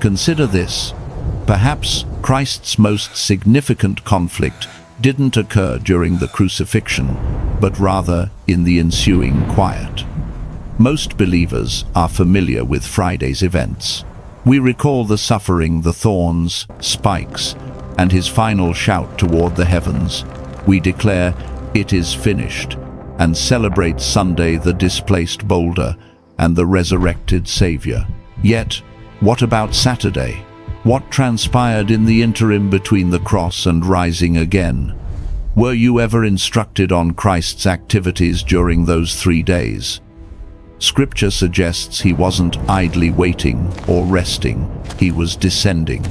Consider this. Perhaps Christ's most significant conflict didn't occur during the crucifixion, but rather in the ensuing quiet. Most believers are familiar with Friday's events. We recall the suffering, the thorns, spikes, and his final shout toward the heavens. We declare, "It is finished," and celebrate Sunday, the displaced boulder, and the resurrected Savior. Yet, what about Saturday? What transpired in the interim between the cross and rising again? Were you ever instructed on Christ's activities during those 3 days? Scripture suggests he wasn't idly waiting or resting, he was descending.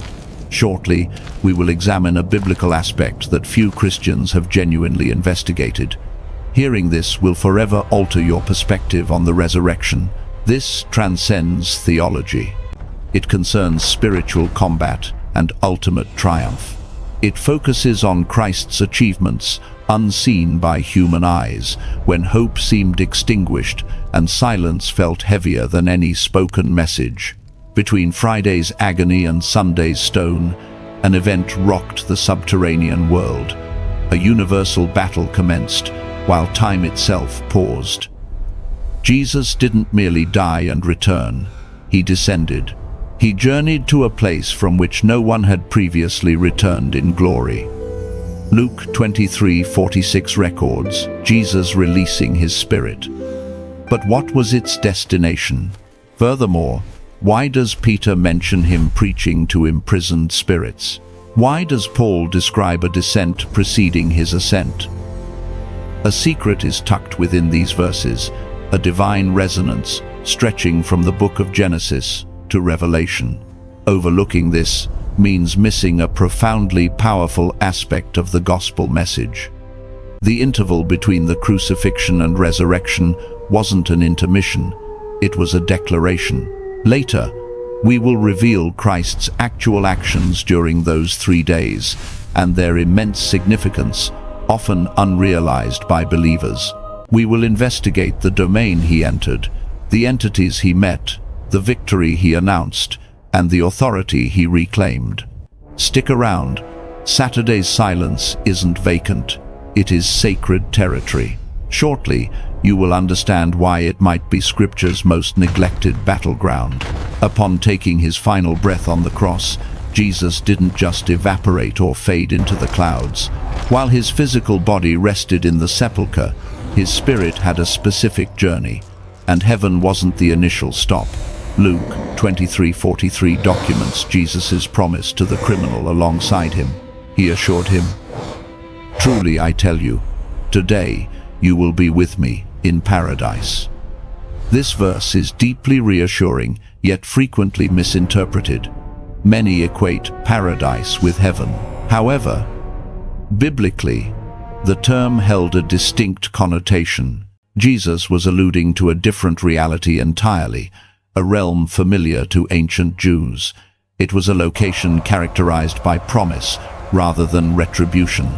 Shortly, we will examine a biblical aspect that few Christians have genuinely investigated. Hearing this will forever alter your perspective on the resurrection. This transcends theology. It concerns spiritual combat and ultimate triumph. It focuses on Christ's achievements, unseen by human eyes, when hope seemed extinguished and silence felt heavier than any spoken message. Between Friday's agony and Sunday's stone, an event rocked the subterranean world. A universal battle commenced, while time itself paused. Jesus didn't merely die and return. He descended. He journeyed to a place from which no one had previously returned in glory. Luke 23:46 records Jesus releasing his spirit. But what was its destination? Furthermore, why does Peter mention him preaching to imprisoned spirits? Why does Paul describe a descent preceding his ascent? A secret is tucked within these verses, a divine resonance stretching from the book of Genesis to Revelation. Overlooking this means missing a profoundly powerful aspect of the gospel message. The interval between the crucifixion and resurrection wasn't an intermission, it was a declaration. Later, we will reveal Christ's actual actions during those 3 days and their immense significance, often unrealized by believers. We will investigate the domain he entered, the entities he met, the victory he announced, and the authority he reclaimed. Stick around. Saturday's silence isn't vacant. It is sacred territory. Shortly, you will understand why it might be Scripture's most neglected battleground. Upon taking his final breath on the cross, Jesus didn't just evaporate or fade into the clouds. While his physical body rested in the sepulchre, his spirit had a specific journey, and heaven wasn't the initial stop. Luke 23:43 documents Jesus' promise to the criminal alongside him. He assured him, "Truly I tell you, today you will be with me in paradise." This verse is deeply reassuring, yet frequently misinterpreted. Many equate paradise with heaven. However, biblically, the term held a distinct connotation. Jesus was alluding to a different reality entirely, a realm familiar to ancient Jews. It was a location characterized by promise rather than retribution,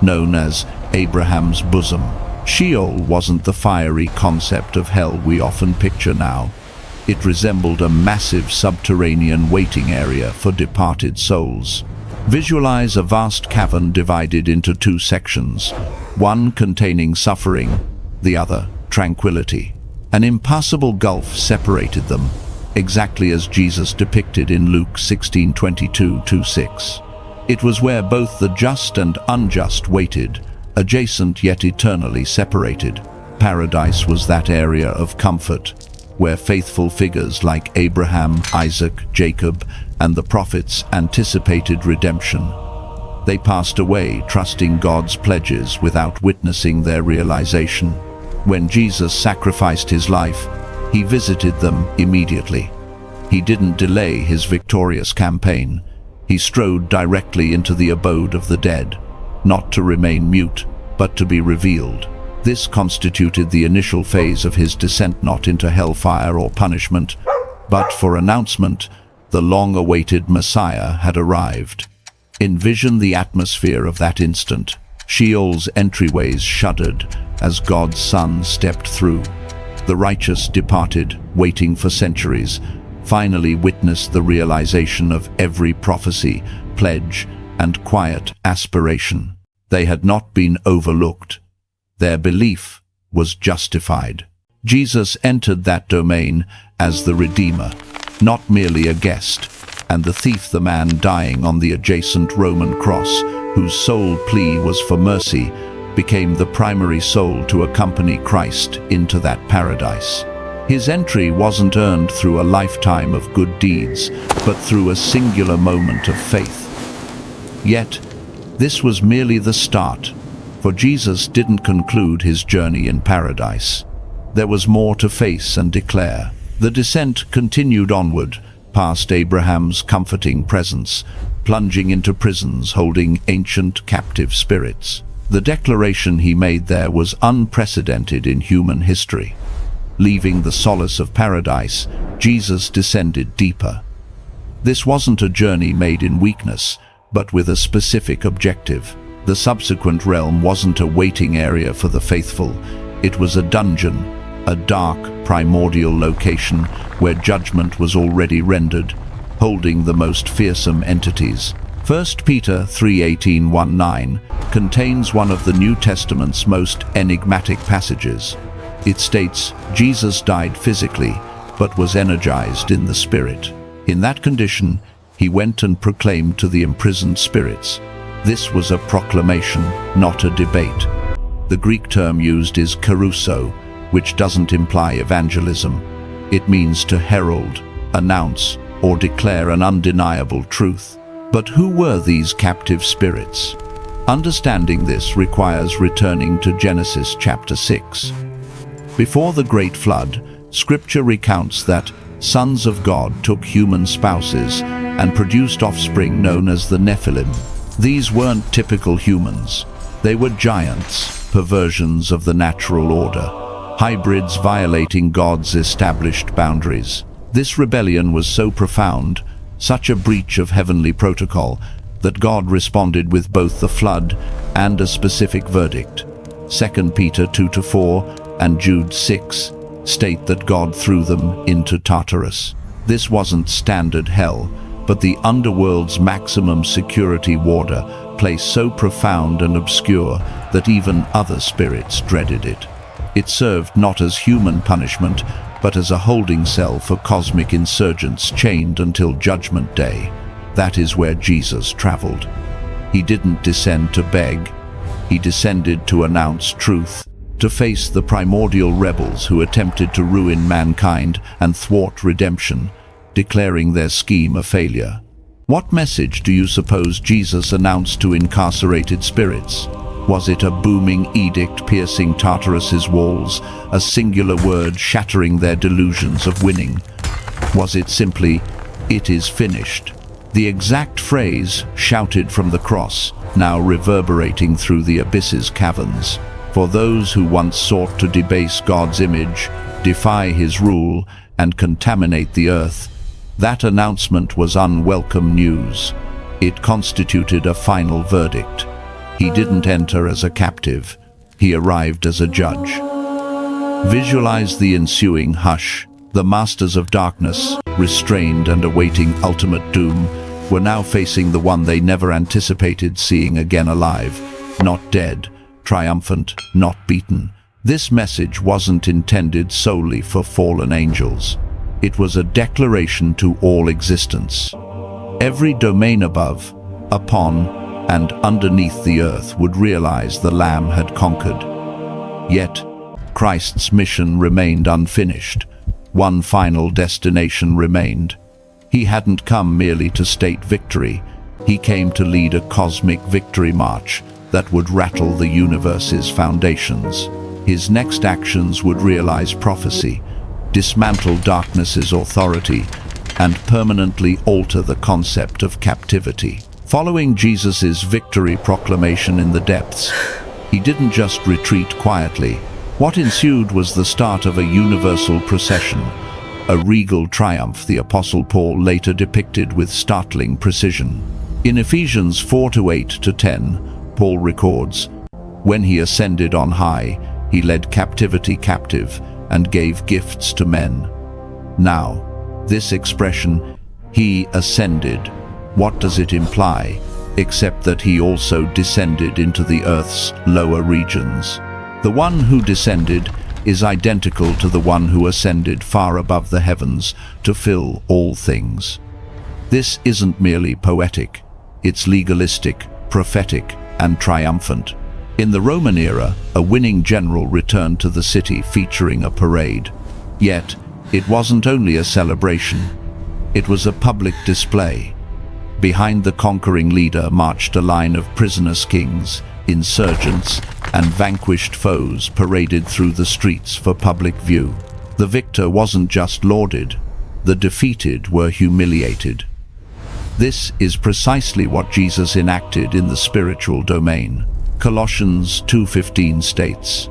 known as Abraham's bosom. Sheol wasn't the fiery concept of hell we often picture now. It resembled a massive subterranean waiting area for departed souls. Visualize a vast cavern divided into 2 sections, one containing suffering, the other tranquility. An impassable gulf separated them, exactly as Jesus depicted in Luke 16:22-26. It was where both the just and unjust waited, adjacent yet eternally separated. Paradise was that area of comfort, where faithful figures like Abraham, Isaac, Jacob, and the prophets anticipated redemption. They passed away trusting God's pledges without witnessing their realization. When Jesus sacrificed his life, he visited them immediately. He didn't delay his victorious campaign. He strode directly into the abode of the dead, not to remain mute, but to be revealed. This constituted the initial phase of his descent, not into hellfire or punishment, but for announcement. The long-awaited Messiah had arrived. Envision the atmosphere of that instant. Sheol's entryways shuddered as God's Son stepped through. The righteous departed, waiting for centuries. finally witnessed the realization of every prophecy, pledge, and quiet aspiration. They had not been overlooked. Their belief was justified. Jesus entered that domain as the Redeemer, not merely a guest, and the thief, the man dying on the adjacent Roman cross, whose sole plea was for mercy, became the primary soul to accompany Christ into that paradise. His entry wasn't earned through a lifetime of good deeds, but through a singular moment of faith. Yet, this was merely the start, for Jesus didn't conclude his journey in paradise. There was more to face and declare. The descent continued onward, past Abraham's comforting presence, plunging into prisons holding ancient captive spirits. The declaration he made there was unprecedented in human history. Leaving the solace of paradise, Jesus descended deeper. This wasn't a journey made in weakness, but with a specific objective. The subsequent realm wasn't a waiting area for the faithful. It was a dungeon, a dark, primordial location where judgment was already rendered, holding the most fearsome entities. 1 Peter 3:18-19 contains one of the New Testament's most enigmatic passages. It states, Jesus died physically, but was energized in the spirit. In that condition, he went and proclaimed to the imprisoned spirits. This was a proclamation, not a debate. The Greek term used is kerusso, which doesn't imply evangelism. It means to herald, announce, or declare an undeniable truth. But who were these captive spirits? Understanding this requires returning to Genesis chapter 6. Before the Great Flood, Scripture recounts that sons of God took human spouses and produced offspring known as the Nephilim. These weren't typical humans. They were giants, perversions of the natural order, hybrids violating God's established boundaries. This rebellion was so profound, such a breach of heavenly protocol, that God responded with both the flood and a specific verdict. 2 Peter 2-4 and Jude 6 state that God threw them into Tartarus. This wasn't standard hell, but the underworld's maximum security warder, place so profound and obscure that even other spirits dreaded it. It served not as human punishment, but as a holding cell for cosmic insurgents chained until Judgment Day. That is where Jesus traveled. He didn't descend to beg. He descended to announce truth, to face the primordial rebels who attempted to ruin mankind and thwart redemption, declaring their scheme a failure. What message do you suppose Jesus announced to incarcerated spirits? Was it a booming edict piercing Tartarus's walls, a singular word shattering their delusions of winning? Was it simply, "It is finished"? The exact phrase, shouted from the cross, now reverberating through the abyss's caverns. For those who once sought to debase God's image, defy his rule, and contaminate the earth, that announcement was unwelcome news. It constituted a final verdict. He didn't enter as a captive. He arrived as a judge. Visualize the ensuing hush. The masters of darkness, restrained and awaiting ultimate doom, were now facing the one they never anticipated seeing again alive, not dead, triumphant, not beaten. This message wasn't intended solely for fallen angels. It was a declaration to all existence. Every domain above, upon, and underneath the earth would realize the Lamb had conquered. Yet, Christ's mission remained unfinished. One final destination remained. He hadn't come merely to state victory. He came to lead a cosmic victory march that would rattle the universe's foundations. His next actions would realize prophecy, dismantle darkness's authority, and permanently alter the concept of captivity. Following Jesus's victory proclamation in the depths, he didn't just retreat quietly. What ensued was the start of a universal procession, a regal triumph the Apostle Paul later depicted with startling precision. In Ephesians 4:8-10, Paul records, "When he ascended on high, he led captivity captive and gave gifts to men." Now, This expression, "he ascended," what does it imply, except that he also descended into the earth's lower regions? The one who descended is identical to the one who ascended far above the heavens to fill all things. This isn't merely poetic, it's legalistic, prophetic, and triumphant. In the Roman era, a winning general returned to the city featuring a parade. Yet, it wasn't only a celebration, it was a public display. Behind the conquering leader marched a line of prisoners, kings, insurgents, and vanquished foes paraded through the streets for public view. The victor wasn't just lauded, the defeated were humiliated. This is precisely what Jesus enacted in the spiritual domain. Colossians 2:15 states,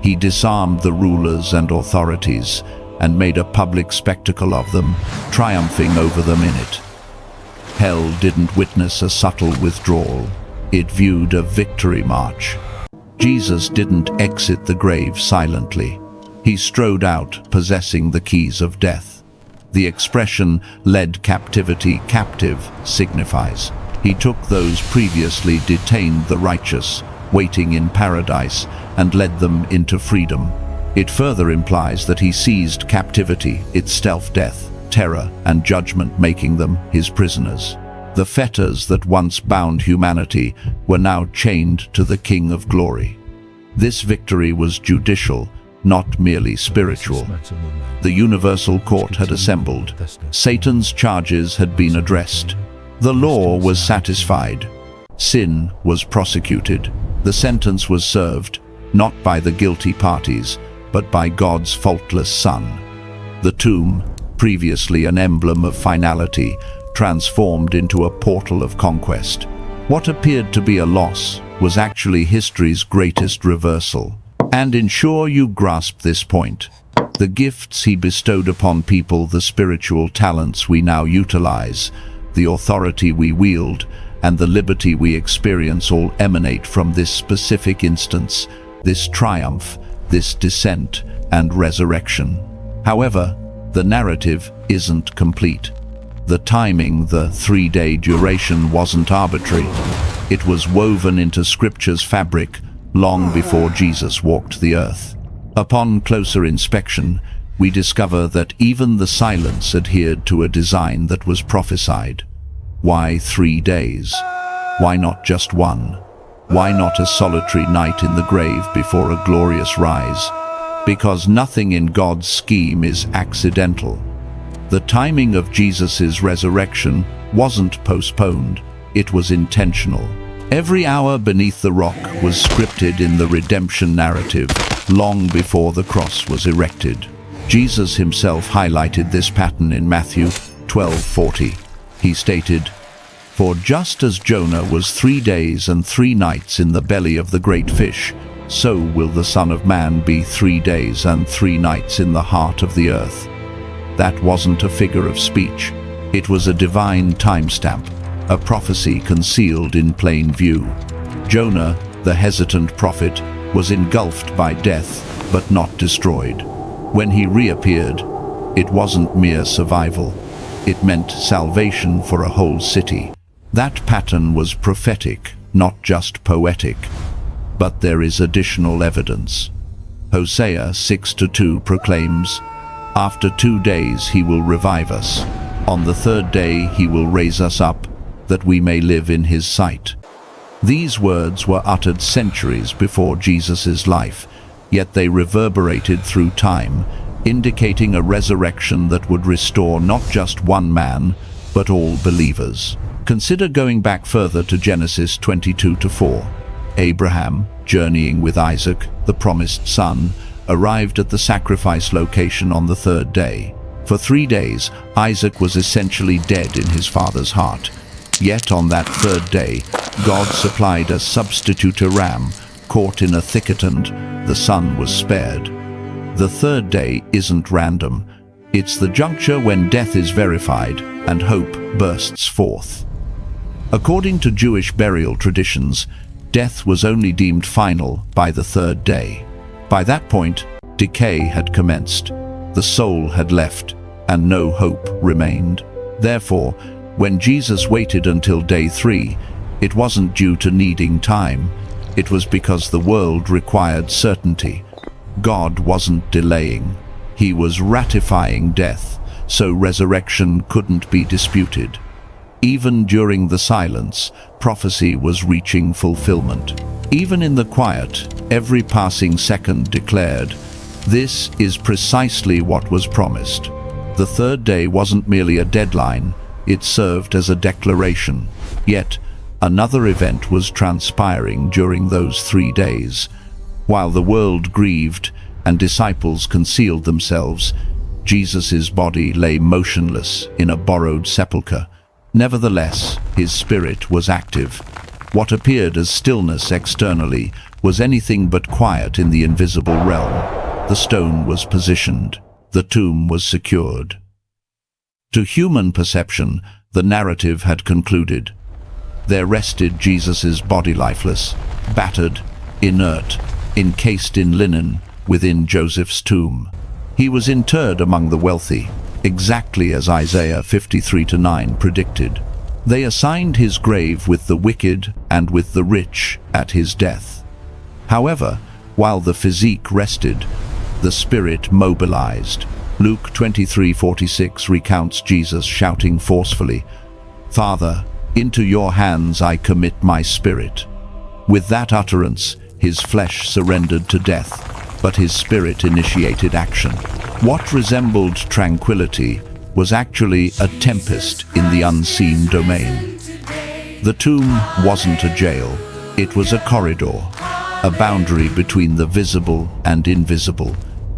"He disarmed the rulers and authorities and made a public spectacle of them, triumphing over them in it." Hell didn't witness a subtle withdrawal. It viewed a victory march. Jesus didn't exit the grave silently. He strode out, possessing the keys of death. The expression "led captivity captive" signifies he took those previously detained, the righteous, waiting in paradise, and led them into freedom. It further implies that he seized captivity, itself death, terror, and judgment, making them his prisoners. The fetters that once bound humanity were now chained to the King of Glory. This victory was judicial, not merely spiritual. The universal court had assembled. Satan's charges had been addressed. The law was satisfied. Sin was prosecuted. The sentence was served, not by the guilty parties, but by God's faultless Son. The tomb, previously an emblem of finality, transformed into a portal of conquest. What appeared to be a loss was actually history's greatest reversal. And ensure you grasp this point. The gifts he bestowed upon people, the spiritual talents we now utilize, the authority we wield, and the liberty we experience all emanate from this specific instance, this triumph, this descent and resurrection. However, the narrative isn't complete. The timing, the 3-day duration, wasn't arbitrary. It was woven into Scripture's fabric long before Jesus walked the earth. Upon closer inspection, we discover that even the silence adhered to a design that was prophesied. Why 3 days? Why not just one? Why not a solitary night in the grave before a glorious rise? Because nothing in God's scheme is accidental. The timing of Jesus' resurrection wasn't postponed, it was intentional. Every hour beneath the rock was scripted in the redemption narrative long before the cross was erected. Jesus himself highlighted this pattern in Matthew 12:40. He stated, "For just as Jonah was 3 days and 3 nights in the belly of the great fish, so will the Son of Man be 3 days and 3 nights in the heart of the earth." That wasn't a figure of speech. It was a divine timestamp, a prophecy concealed in plain view. Jonah, the hesitant prophet, was engulfed by death, but not destroyed. When he reappeared, it wasn't mere survival. It meant salvation for a whole city. That pattern was prophetic, not just poetic. But there is additional evidence. Hosea 6:2 proclaims, "After 2 days he will revive us. On the 3rd day he will raise us up, that we may live in his sight." These words were uttered centuries before Jesus' life, yet they reverberated through time, indicating a resurrection that would restore not just one man, but all believers. Consider going back further to Genesis 22:4. Abraham, journeying with Isaac, the promised son, arrived at the sacrifice location on the 3rd day. For 3 days, Isaac was essentially dead in his father's heart. Yet on that 3rd day, God supplied a substitute ram, caught in a thicket, and the son was spared. The 3rd day isn't random. It's the juncture when death is verified and hope bursts forth. According to Jewish burial traditions, death was only deemed final by the 3rd day. By that point, decay had commenced, the soul had left, and no hope remained. Therefore, when Jesus waited until day 3, it wasn't due to needing time. It was because the world required certainty. God wasn't delaying. He was ratifying death, so resurrection couldn't be disputed. Even during the silence, prophecy was reaching fulfillment. Even in the quiet, every passing second declared, "This is precisely what was promised." The third day wasn't merely a deadline, it served as a declaration. Yet, another event was transpiring during those 3 days. While the world grieved and disciples concealed themselves, Jesus' body lay motionless in a borrowed sepulchre. Nevertheless, his spirit was active. What appeared as stillness externally was anything but quiet in the invisible realm. The stone was positioned. The tomb was secured. To human perception, the narrative had concluded. There rested Jesus' body lifeless, battered, inert, encased in linen within Joseph's tomb. He was interred among the wealthy, exactly as Isaiah 53:9 predicted. They assigned his grave with the wicked and with the rich at his death. However, while the physique rested, the spirit mobilized. Luke 23:46 recounts Jesus shouting forcefully, "Father, into your hands I commit my spirit." With that utterance, his flesh surrendered to death, but his spirit initiated action. What resembled tranquility was actually a tempest in the unseen domain. The tomb wasn't a jail, it was a corridor, a boundary between the visible and invisible,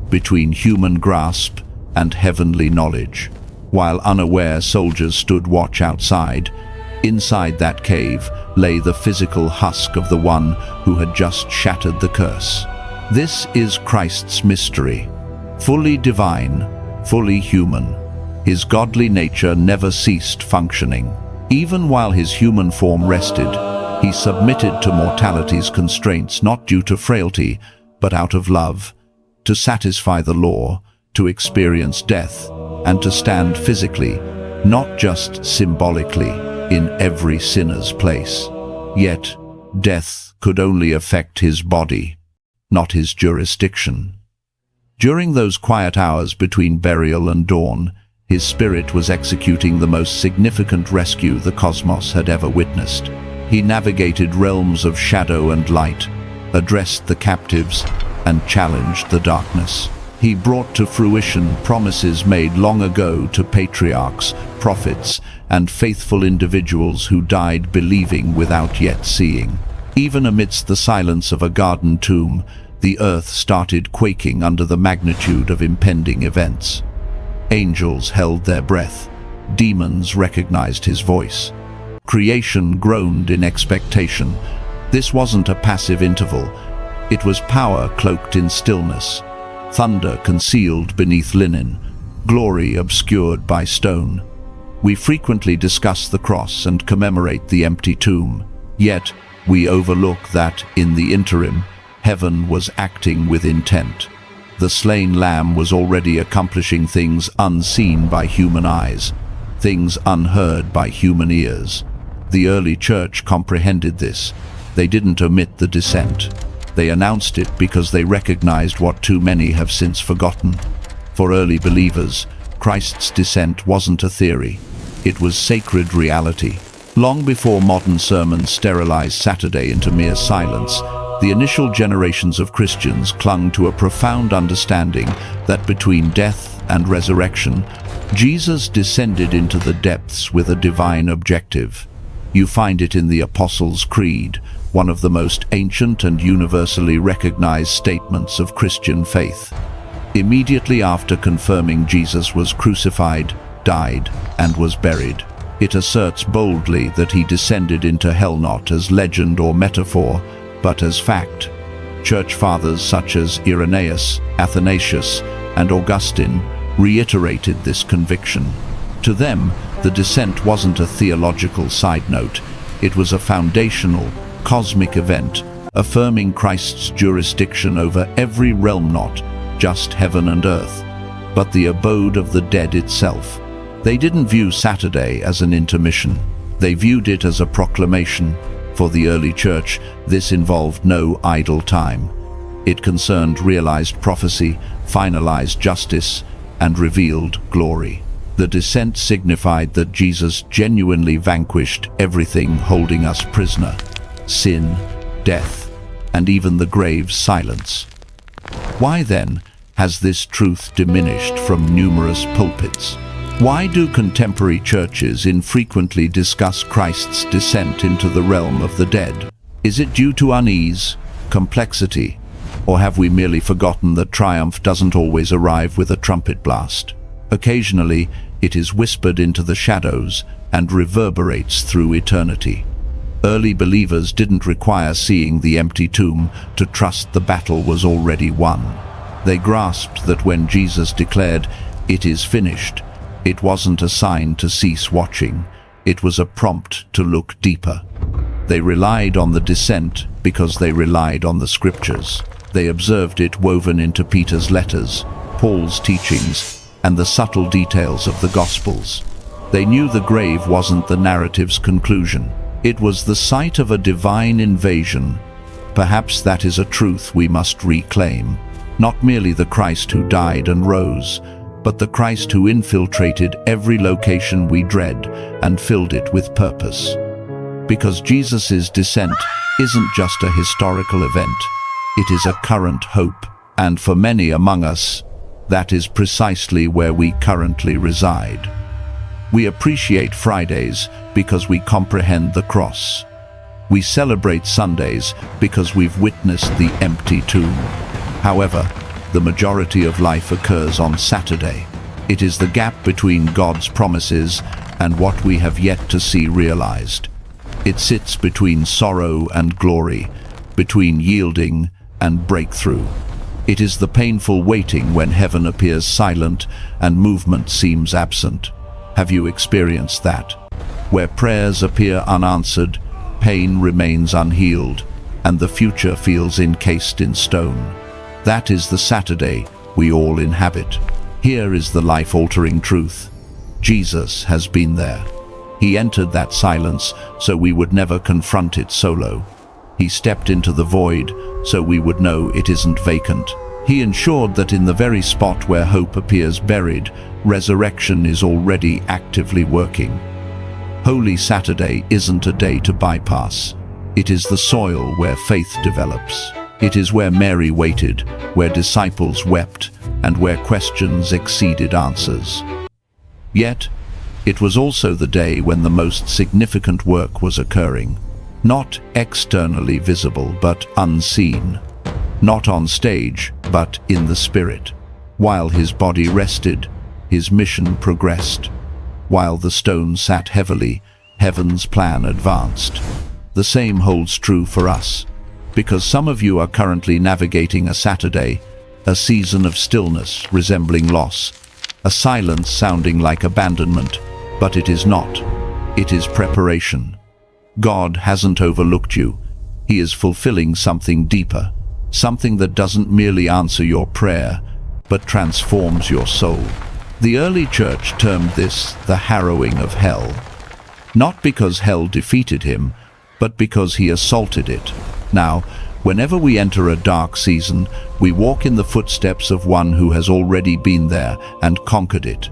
between human grasp and heavenly knowledge. While unaware soldiers stood watch outside, inside that cave lay the physical husk of the one who had just shattered the curse. This is Christ's mystery. Fully divine, fully human. His godly nature never ceased functioning. Even while his human form rested, he submitted to mortality's constraints not due to frailty, but out of love, to satisfy the law, to experience death, and to stand physically, not just symbolically, in every sinner's place. Yet, death could only affect his body, not his jurisdiction. During those quiet hours between burial and dawn, his spirit was executing the most significant rescue the cosmos had ever witnessed. He navigated realms of shadow and light, addressed the captives, and challenged the darkness. He brought to fruition promises made long ago to patriarchs, prophets, and faithful individuals who died believing without yet seeing. Even amidst the silence of a garden tomb, the earth started quaking under the magnitude of impending events. Angels held their breath. Demons recognized his voice. Creation groaned in expectation. This wasn't a passive interval. It was power cloaked in stillness, thunder concealed beneath linen, glory obscured by stone. We frequently discuss the cross and commemorate the empty tomb. Yet, we overlook that, in the interim, heaven was acting with intent. The slain lamb was already accomplishing things unseen by human eyes, things unheard by human ears. The early church comprehended this. They didn't omit the descent. They announced it because they recognized what too many have since forgotten. For early believers, Christ's descent wasn't a theory. It was sacred reality. Long before modern sermons sterilized Saturday into mere silence, the initial generations of Christians clung to a profound understanding that between death and resurrection, Jesus descended into the depths with a divine objective. You find it in the Apostles' Creed, one of the most ancient and universally recognized statements of Christian faith. Immediately after confirming Jesus was crucified, died, and was buried, it asserts boldly that he descended into hell not as legend or metaphor, but as fact. Church fathers such as Irenaeus, Athanasius, and Augustine reiterated this conviction. To them, the descent wasn't a theological side note. It was a foundational, cosmic event, affirming Christ's jurisdiction over every realm, not just heaven and earth. but the abode of the dead itself. They didn't view Saturday as an intermission. They viewed it as a proclamation. For the early church, this involved no idle time. It concerned realized prophecy, finalized justice, and revealed glory. The descent signified that Jesus genuinely vanquished everything holding us prisoner: sin, death, and even the grave's silence. Why then has this truth diminished from numerous pulpits? Why do contemporary churches infrequently discuss Christ's descent into the realm of the dead? Is it due to unease, complexity, or have we merely forgotten that triumph doesn't always arrive with a trumpet blast? Occasionally, it is whispered into the shadows and reverberates through eternity. Early believers didn't require seeing the empty tomb to trust the battle was already won. They grasped that when Jesus declared, "It is finished," it wasn't a sign to cease watching. It was a prompt to look deeper. They relied on the descent because they relied on the scriptures. They observed it woven into Peter's letters, Paul's teachings, and the subtle details of the Gospels. They knew the grave wasn't the narrative's conclusion. It was the site of a divine invasion. Perhaps that is a truth we must reclaim. Not merely the Christ who died and rose, but the Christ who infiltrated every location we dread and filled it with purpose. Because Jesus' descent isn't just a historical event, it is a current hope, and for many among us, that is precisely where we currently reside. We appreciate Fridays because we comprehend the cross. We celebrate Sundays because we've witnessed the empty tomb. However, the majority of life occurs on Saturday. It is the gap between God's promises and what we have yet to see realized. It sits between sorrow and glory, between yielding and breakthrough. It is the painful waiting when heaven appears silent and movement seems absent. Have you experienced that? Where prayers appear unanswered, pain remains unhealed, and the future feels encased in stone. That is the Saturday we all inhabit. Here is the life-altering truth. Jesus has been there. He entered that silence so we would never confront it solo. He stepped into the void so we would know it isn't vacant. He ensured that in the very spot where hope appears buried, resurrection is already actively working. Holy Saturday isn't a day to bypass. It is the soil where faith develops. It is where Mary waited, where disciples wept, and where questions exceeded answers. Yet, it was also the day when the most significant work was occurring. Not externally visible, but unseen. Not on stage, but in the spirit. While his body rested, his mission progressed. While the stone sat heavily, heaven's plan advanced. The same holds true for us, because some of you are currently navigating a Saturday, a season of stillness resembling loss, a silence sounding like abandonment, but it is not. It is preparation. God hasn't overlooked you. He is fulfilling something deeper, something that doesn't merely answer your prayer, but transforms your soul. The early church termed this the harrowing of hell, not because hell defeated him, but because he assaulted it. Now, whenever we enter a dark season, we walk in the footsteps of one who has already been there and conquered it.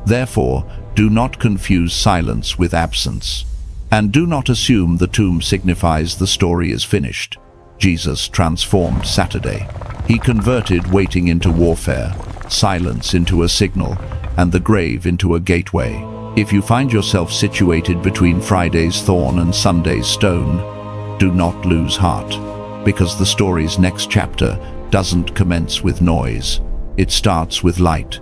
Therefore, do not confuse silence with absence. And do not assume the tomb signifies the story is finished. Jesus transformed Saturday. He converted waiting into warfare, silence into a signal, and the grave into a gateway. If you find yourself situated between Friday's thorn and Sunday's stone, do not lose heart, because the story's next chapter doesn't commence with noise. It starts with light.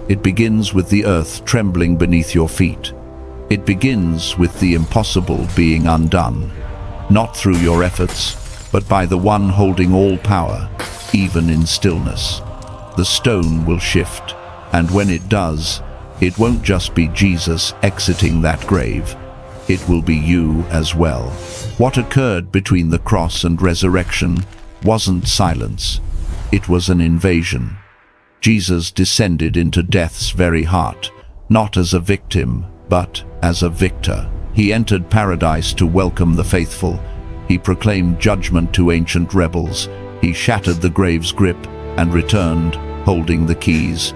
It begins with the earth trembling beneath your feet. It begins with the impossible being undone, not through your efforts, but by the one holding all power, even in stillness. The stone will shift, and when it does, it won't just be Jesus exiting that grave. It will be you as well. What occurred between the cross and resurrection wasn't silence. It was an invasion. Jesus descended into death's very heart, not as a victim, but as a victor. He entered paradise to welcome the faithful. He proclaimed judgment to ancient rebels. He shattered the grave's grip and returned, holding the keys.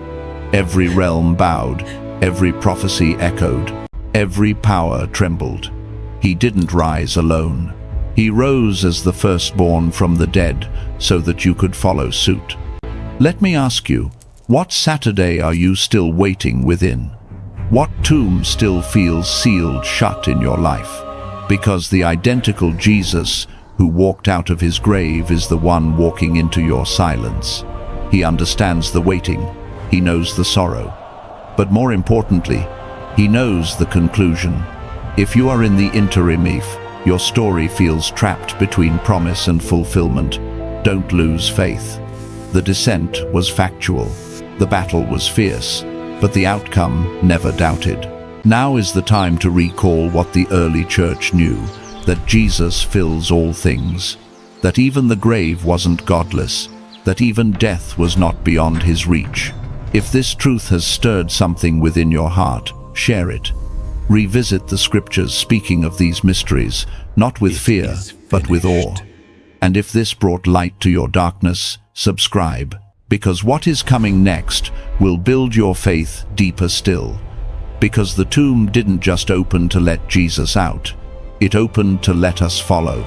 Every realm bowed, every prophecy echoed, every power trembled. He didn't rise alone. He rose as the firstborn from the dead, so that you could follow suit. Let me ask you, what Saturday are you still waiting within? What tomb still feels sealed shut in your life? Because the identical Jesus who walked out of his grave is the one walking into your silence. He understands the waiting, he knows the sorrow, but more importantly, he knows the conclusion. If you are in the interim, if your story feels trapped between promise and fulfillment, don't lose faith. The descent was factual, the battle was fierce, but the outcome never doubted. Now is the time to recall what the early church knew, that Jesus fills all things, that even the grave wasn't godless, that even death was not beyond his reach. If this truth has stirred something within your heart, share it. Revisit the scriptures speaking of these mysteries, not with fear, but with awe. And if this brought light to your darkness, subscribe, because what is coming next will build your faith deeper still. Because the tomb didn't just open to let Jesus out, it opened to let us follow.